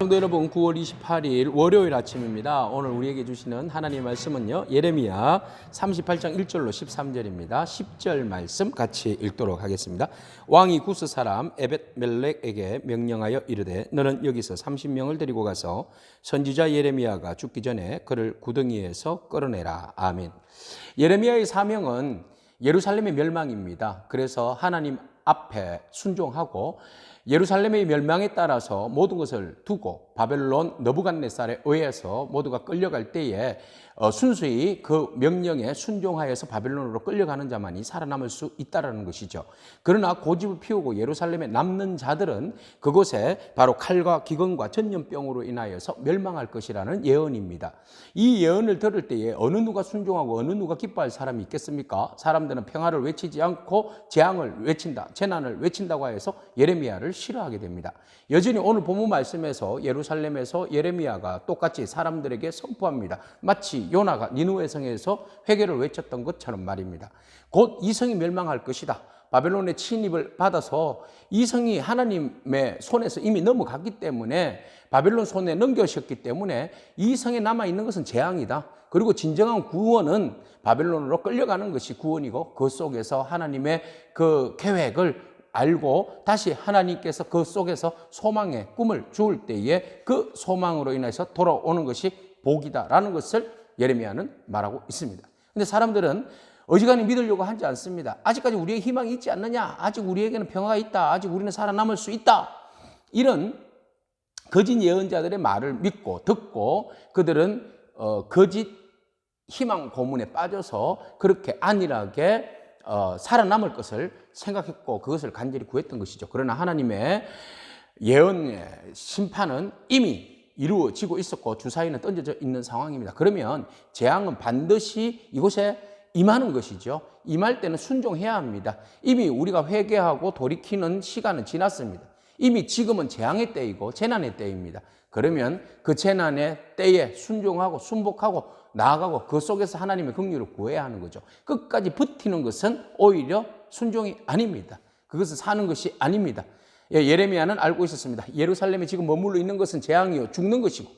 성도 여러분, 9월 28일 월요일 아침입니다. 오늘 우리에게 주시는 하나님의 말씀은요, 예레미야 38장 1절로 13절입니다. 10절 말씀 같이 읽도록 하겠습니다. 왕이 구스 사람 에벳멜렉에게 명령하여 이르되 너는 여기서 30명을 데리고 가서 선지자 예레미야가 죽기 전에 그를 구덩이에서 끌어내라. 아멘. 예레미야의 사명은 예루살렘의 멸망입니다. 그래서 하나님 앞에 순종하고 예루살렘의 멸망에 따라서 모든 것을 두고 바벨론 느부갓네살에 의해서 모두가 끌려갈 때에 순수히 그 명령에 순종하여서 바벨론으로 끌려가는 자만이 살아남을 수 있다는 것이죠. 그러나 고집을 피우고 예루살렘에 남는 자들은 그곳에 바로 칼과 기근과 전염병으로 인하여서 멸망할 것이라는 예언입니다. 이 예언을 들을 때에 어느 누가 순종하고 어느 누가 기뻐할 사람이 있겠습니까? 사람들은 평화를 외치지 않고 재앙을 외친다, 재난을 외친다고 해서 예레미야를 싫어하게 됩니다. 여전히 오늘 본문 말씀에서 예루살렘에서 예레미야가 똑같이 사람들에게 선포합니다. 마치 요나가 니느웨 성에서 회개를 외쳤던 것처럼 말입니다. 곧 이 성이 멸망할 것이다. 바벨론의 침입을 받아서 이 성이 하나님의 손에서 이미 넘어갔기 때문에, 바벨론 손에 넘겨셨기 때문에 이 성에 남아있는 것은 재앙이다. 그리고 진정한 구원은 바벨론으로 끌려가는 것이 구원이고, 그 속에서 하나님의 그 계획을 알고 다시 하나님께서 그 속에서 소망의 꿈을 주을 때에 그 소망으로 인해서 돌아오는 것이 복이다라는 것을 예레미야는 말하고 있습니다. 그런데 사람들은 어지간히 믿으려고 하지 않습니다. 아직까지 우리의 희망이 있지 않느냐? 아직 우리에게는 평화가 있다. 아직 우리는 살아남을 수 있다. 이런 거짓 예언자들의 말을 믿고 듣고 그들은 거짓 희망 고문에 빠져서 그렇게 안일하게 살아남을 것을 생각했고 그것을 간절히 구했던 것이죠. 그러나 하나님의 예언의 심판은 이미 이루어지고 있었고 주사위는 던져져 있는 상황입니다. 그러면 재앙은 반드시 이곳에 임하는 것이죠. 임할 때는 순종해야 합니다. 이미 우리가 회개하고 돌이키는 시간은 지났습니다. 이미 지금은 재앙의 때이고 재난의 때입니다. 그러면 그 재난의 때에 순종하고 순복하고 나아가고 그 속에서 하나님의 긍휼을 구해야 하는 거죠. 끝까지 버티는 것은 오히려 순종이 아닙니다. 그것은 사는 것이 아닙니다. 예레미야는 알고 있었습니다. 예루살렘에 지금 머물러 있는 것은 재앙이요 죽는 것이고,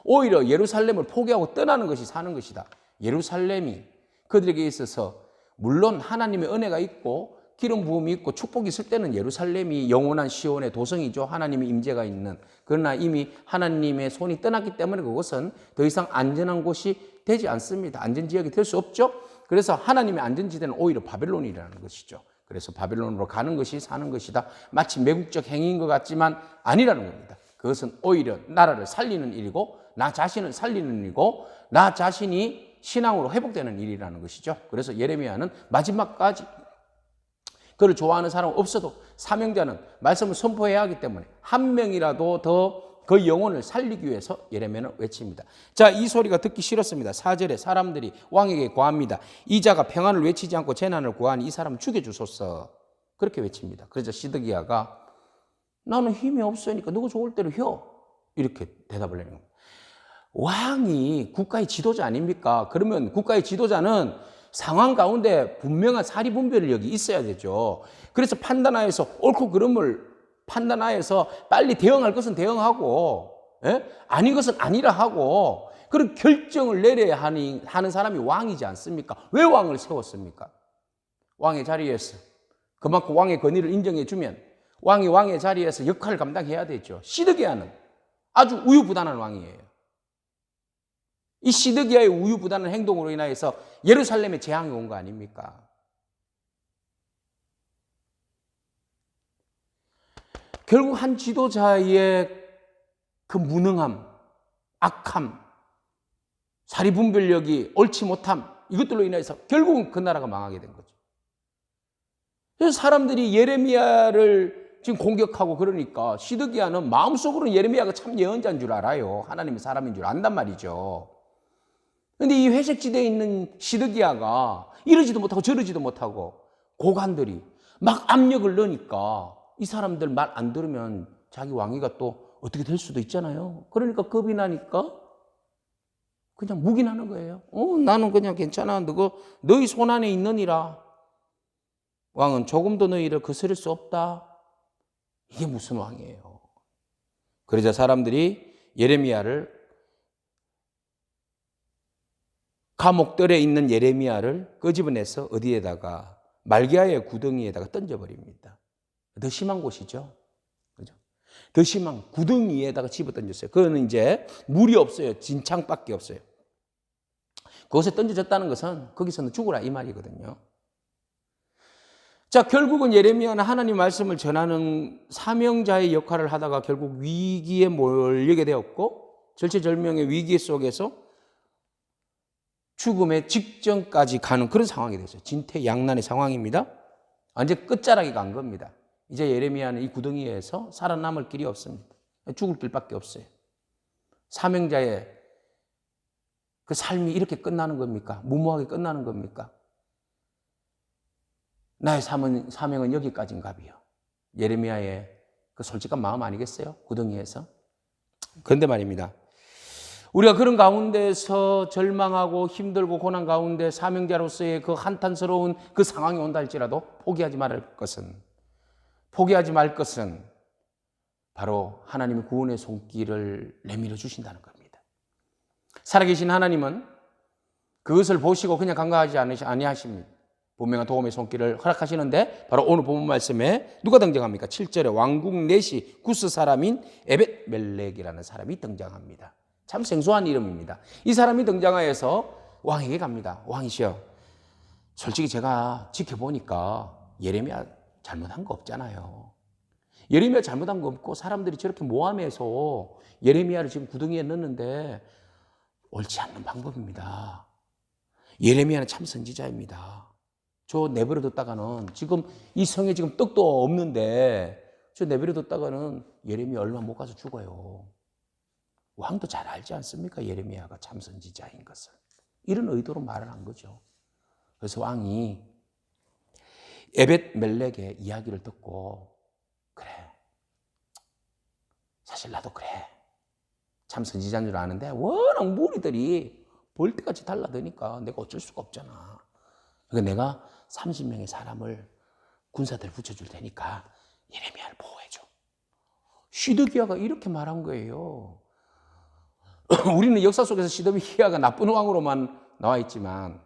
오히려 예루살렘을 포기하고 떠나는 것이 사는 것이다. 예루살렘이 그들에게 있어서 물론 하나님의 은혜가 있고 기름 부음이 있고 축복이 있을 때는 예루살렘이 영원한 시온의 도성이죠. 하나님의 임재가 있는. 그러나 이미 하나님의 손이 떠났기 때문에 그것은 더 이상 안전한 곳이 되지 않습니다. 안전지역이 될 수 없죠. 그래서 하나님의 안전지대는 오히려 바벨론이라는 것이죠. 그래서 바벨론으로 가는 것이 사는 것이다. 마치 매국적 행위인 것 같지만 아니라는 겁니다. 그것은 오히려 나라를 살리는 일이고 나 자신을 살리는 일이고 나 자신이 신앙으로 회복되는 일이라는 것이죠. 그래서 예레미야는 마지막까지 그를 좋아하는 사람 없어도 사명자는 말씀을 선포해야 하기 때문에 한 명이라도 더 그 영혼을 살리기 위해서 예레미야는 외칩니다. 자, 이 소리가 듣기 싫었습니다. 4절에 사람들이 왕에게 고합니다. 이 자가 평안을 외치지 않고 재난을 구하니 이 사람을 죽여주소서. 그렇게 외칩니다. 그래서 시드기야가 나는 힘이 없으니까 너가 좋을 대로 혀. 이렇게 대답을 내는 겁니다. 왕이 국가의 지도자 아닙니까? 그러면 국가의 지도자는 상황 가운데 분명한 사리분별을 여기 있어야 되죠. 그래서 판단하여서 옳고 그름을 판단하여서 빨리 대응할 것은 대응하고, 아닌 것은 아니라 하고, 그런 결정을 내려야 하는 사람이 왕이지 않습니까? 왜 왕을 세웠습니까? 왕의 자리에서 그만큼 왕의 권위를 인정해주면 왕이 왕의 자리에서 역할을 감당해야 되죠. 시드기야는 아주 우유부단한 왕이에요. 이 시드기야의 우유부단한 행동으로 인하여서 예루살렘에 재앙이 온 거 아닙니까? 결국 한 지도자의 그 무능함, 악함, 사리분별력이 옳지 못함, 이것들로 인해서 결국은 그 나라가 망하게 된 거죠. 그래서 사람들이 예레미야를 지금 공격하고 그러니까 시드기야는 마음속으로는 예레미야가 참 예언자인 줄 알아요. 하나님의 사람인 줄 안단 말이죠. 그런데 이 회색지대에 있는 시드기야가 이러지도 못하고 저러지도 못하고 고관들이 막 압력을 넣으니까 이 사람들 말 안 들으면 자기 왕위가 또 어떻게 될 수도 있잖아요. 그러니까 겁이 나니까 그냥 묵인하는 거예요. 나는 그냥 괜찮아. 너희 손 안에 있느니라. 왕은 조금도 너희를 거스릴 수 없다. 이게 무슨 왕이에요? 그러자 사람들이 예레미야를 감옥들에 있는 예레미야를 끄집어내서 어디에다가 말기야의 구덩이에다가 던져버립니다. 더 심한 곳이죠. 그죠? 더 심한 구덩이에다가 집어 던졌어요. 그거는 이제 물이 없어요. 진창밖에 없어요. 그곳에 던져졌다는 것은 거기서는 죽으라 이 말이거든요. 자, 결국은 예레미야는 하나님 말씀을 전하는 사명자의 역할을 하다가 결국 위기에 몰리게 되었고 절체절명의 위기 속에서 죽음의 직전까지 가는 그런 상황이 됐어요. 진퇴양난의 상황입니다. 완전 끝자락에 간 겁니다. 이제 예레미야는 이 구덩이에서 살아남을 길이 없습니다. 죽을 길밖에 없어요. 사명자의 그 삶이 이렇게 끝나는 겁니까? 무모하게 끝나는 겁니까? 나의 사명은 여기까지인가비요. 예레미야의 그 솔직한 마음 아니겠어요? 구덩이에서. 그런데 말입니다. 우리가 그런 가운데서 절망하고 힘들고 고난 가운데 사명자로서의 그 한탄스러운 그 상황이 온다 할지라도 포기하지 말 것은 바로 하나님의 구원의 손길을 내밀어 주신다는 겁니다. 살아계신 하나님은 그것을 보시고 그냥 간과하지 아니하십니다. 분명한 도움의 손길을 허락하시는데 바로 오늘 본문 말씀에 누가 등장합니까? 7절에 왕국 넷이 구스 사람인 에벳 멜렉이라는 사람이 등장합니다. 참 생소한 이름입니다. 이 사람이 등장하여서 왕에게 갑니다. 왕이시여, 솔직히 제가 지켜보니까 예레미야 잘못한 거 없잖아요. 예레미야 잘못한 거 없고 사람들이 저렇게 모함해서 예레미야를 지금 구덩이에 넣는데 옳지 않는 방법입니다. 예레미야는 참 선지자입니다. 저 내버려 뒀다가는 지금 이 성에 지금 떡도 없는데 저 내버려 뒀다가는 예레미야 얼마 못 가서 죽어요. 왕도 잘 알지 않습니까? 예레미야가 참 선지자인 것을. 이런 의도로 말을 한 거죠. 그래서 왕이 에벳 멜렉의 이야기를 듣고 그래, 사실 나도 그래, 참 선지자인 줄 아는데 워낙 무리들이 벌떼같이 달라드니까 내가 어쩔 수가 없잖아. 그러니까 내가 30명의 사람을 군사들 붙여줄 테니까 예레미야를 보호해줘. 시드기야가 이렇게 말한 거예요. 우리는 역사 속에서 시드기야가 나쁜 왕으로만 나와 있지만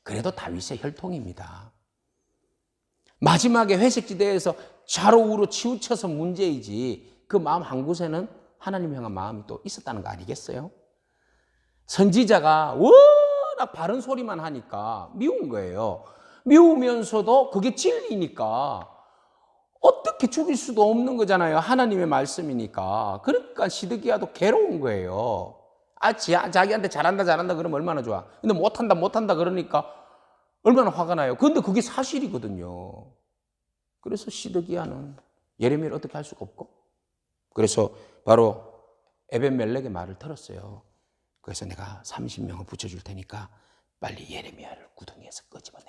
그래도 다윗의 혈통입니다. 마지막에 회색지대에서 좌로 우로 치우쳐서 문제이지 그 마음 한 곳에는 하나님 향한 마음이 또 있었다는 거 아니겠어요? 선지자가 워낙 바른 소리만 하니까 미운 거예요. 미우면서도 그게 진리니까 어떻게 죽일 수도 없는 거잖아요. 하나님의 말씀이니까. 그러니까 시드기야도 괴로운 거예요. 자기한테 잘한다 그러면 얼마나 좋아. 근데 못한다 그러니까 얼마나 화가 나요. 그런데 그게 사실이거든요. 그래서 시드기야는 예레미야를 어떻게 할 수가 없고 그래서 바로 에벳멜렉의 말을 들었어요. 그래서 내가 30명을 붙여줄 테니까 빨리 예레미야를 구덩이에서 끄집어내.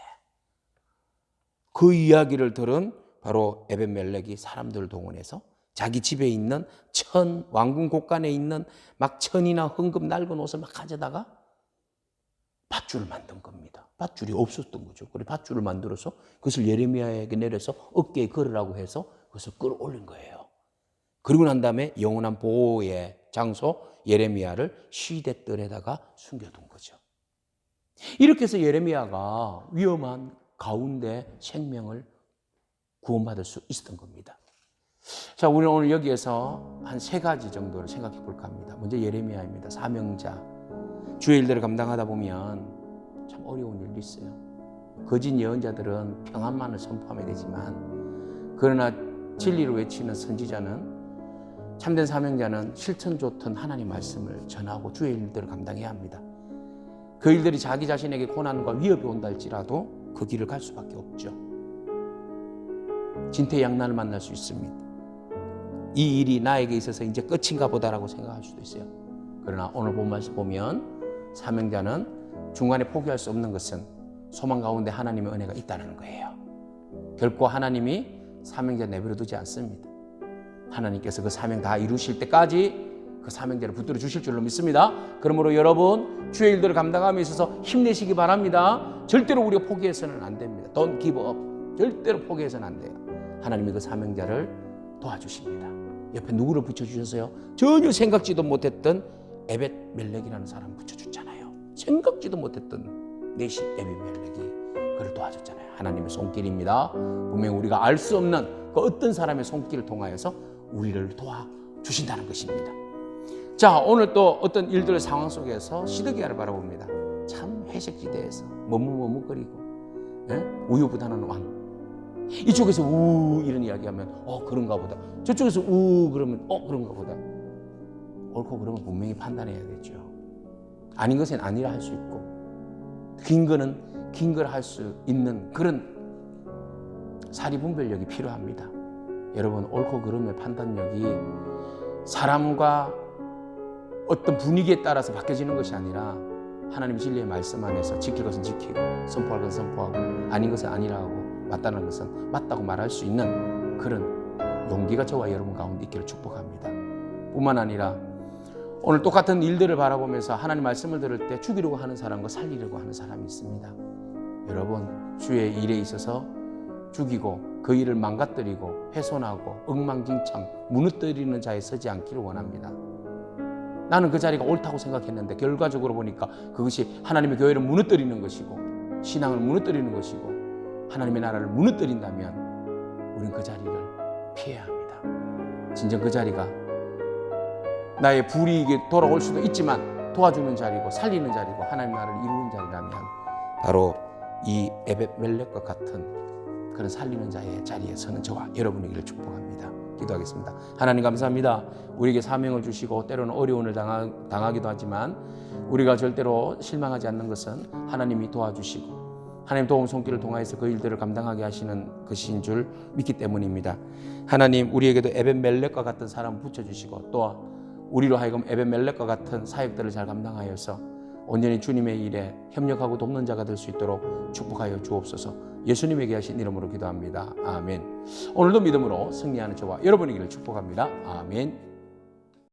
그 이야기를 들은 바로 에벳멜렉이 사람들을 동원해서 자기 집에 있는 왕궁 곳간에 있는 막 천이나 흥금 낡은 옷을 막 가져다가 밧줄을 만든 겁니다. 밧줄이 없었던 거죠. 그래 밧줄을 만들어서 그것을 예레미야에게 내려서 어깨에 걸으라고 해서 그것을 끌어올린 거예요. 그리고 난 다음에 영원한 보호의 장소 예레미야를 시대뜰에다가 숨겨둔 거죠. 이렇게 해서 예레미야가 위험한 가운데 생명을 구원받을 수 있었던 겁니다. 자, 우리는 오늘 여기에서 한 3가지 정도를 생각해 볼까 합니다. 먼저 예레미야입니다. 사명자. 주의 일들을 감당하다 보면 참 어려운 일도 있어요. 거짓 예언자들은 평안만을 선포하면 되지만 그러나 진리를 외치는 선지자는 참된 사명자는 실천 좋던 하나님 말씀을 전하고 주의 일들을 감당해야 합니다. 그 일들이 자기 자신에게 고난과 위협이 온다 할지라도 그 길을 갈 수밖에 없죠. 진퇴양난을 만날 수 있습니다. 이 일이 나에게 있어서 이제 끝인가 보다라고 생각할 수도 있어요. 그러나 오늘 본 말씀 보면 사명자는 중간에 포기할 수 없는 것은 소망 가운데 하나님의 은혜가 있다는 거예요. 결코 하나님이 사명자 내버려 두지 않습니다. 하나님께서 그 사명 다 이루실 때까지 그 사명자를 붙들어 주실 줄로 믿습니다. 그러므로 여러분 주의 일들을 감당함에 있어서 힘내시기 바랍니다. 절대로 우리가 포기해서는 안 됩니다. Don't give up. 절대로 포기해서는 안 돼요. 하나님이 그 사명자를 도와주십니다. 옆에 누구를 붙여주셨어요? 전혀 생각지도 못했던 에벳 멜렉이라는 사람 붙여줬잖아요. 생각지도 못했던 넷이 에벳 멜렉이 그를 도와줬잖아요. 하나님의 손길입니다. 분명히 우리가 알 수 없는 그 어떤 사람의 손길을 통하여서 우리를 도와주신다는 것입니다. 자, 오늘 또 어떤 일들 상황 속에서 시드기야를 바라봅니다. 참 회색지대에서 머뭇머뭇거리고 우유부단한 왕. 이쪽에서 우 이런 이야기하면 그런가 보다. 저쪽에서 우 그러면 그런가 보다. 옳고 그러면 분명히 판단해야 되죠. 아닌 것은 아니라 할 수 있고 긴 거는 긴 걸 할 수 있는 그런 사리분별력이 필요합니다. 여러분, 옳고 그름의 판단력이 사람과 어떤 분위기에 따라서 바뀌어지는 것이 아니라 하나님 진리의 말씀 안에서 지킬 것은 지키고 선포할 것은 선포하고 아닌 것은 아니라 하고 맞다는 것은 맞다고 말할 수 있는 그런 용기가 저와 여러분 가운데 있기를 축복합니다. 뿐만 아니라 오늘 똑같은 일들을 바라보면서 하나님 말씀을 들을 때 죽이려고 하는 사람과 살리려고 하는 사람이 있습니다. 여러분, 주의 일에 있어서 죽이고 그 일을 망가뜨리고 훼손하고 엉망진창 무너뜨리는 자에 서지 않기를 원합니다. 나는 그 자리가 옳다고 생각했는데 결과적으로 보니까 그것이 하나님의 교회를 무너뜨리는 것이고 신앙을 무너뜨리는 것이고 하나님의 나라를 무너뜨린다면 우리는 그 자리를 피해야 합니다. 진정 그 자리가 나의 불이익이 돌아올 수도 있지만 도와주는 자리고 살리는 자리고 하나님의 나라를 이루는 자리라면 바로 이 에벳 멜렉과 같은 그런 살리는 자의 자리에 서는 저와 여러분이기를 축복합니다. 기도하겠습니다. 하나님 감사합니다. 우리에게 사명을 주시고 때로는 어려움을 당하기도 하지만 우리가 절대로 실망하지 않는 것은 하나님이 도와주시고 하나님 도움 손길을 통하여서 그 일들을 감당하게 하시는 것인 줄 믿기 때문입니다. 하나님, 우리에게도 에벳 멜렉과 같은 사람을 붙여주시고 또 우리로 하여금 에벳 멜렉과 같은 사역들을 잘 감당하여서 온전히 주님의 일에 협력하고 돕는 자가 될 수 있도록 축복하여 주옵소서. 예수님에게 하신 이름으로 기도합니다. 아멘. 오늘도 믿음으로 승리하는 저와 여러분이기를 축복합니다. 아멘.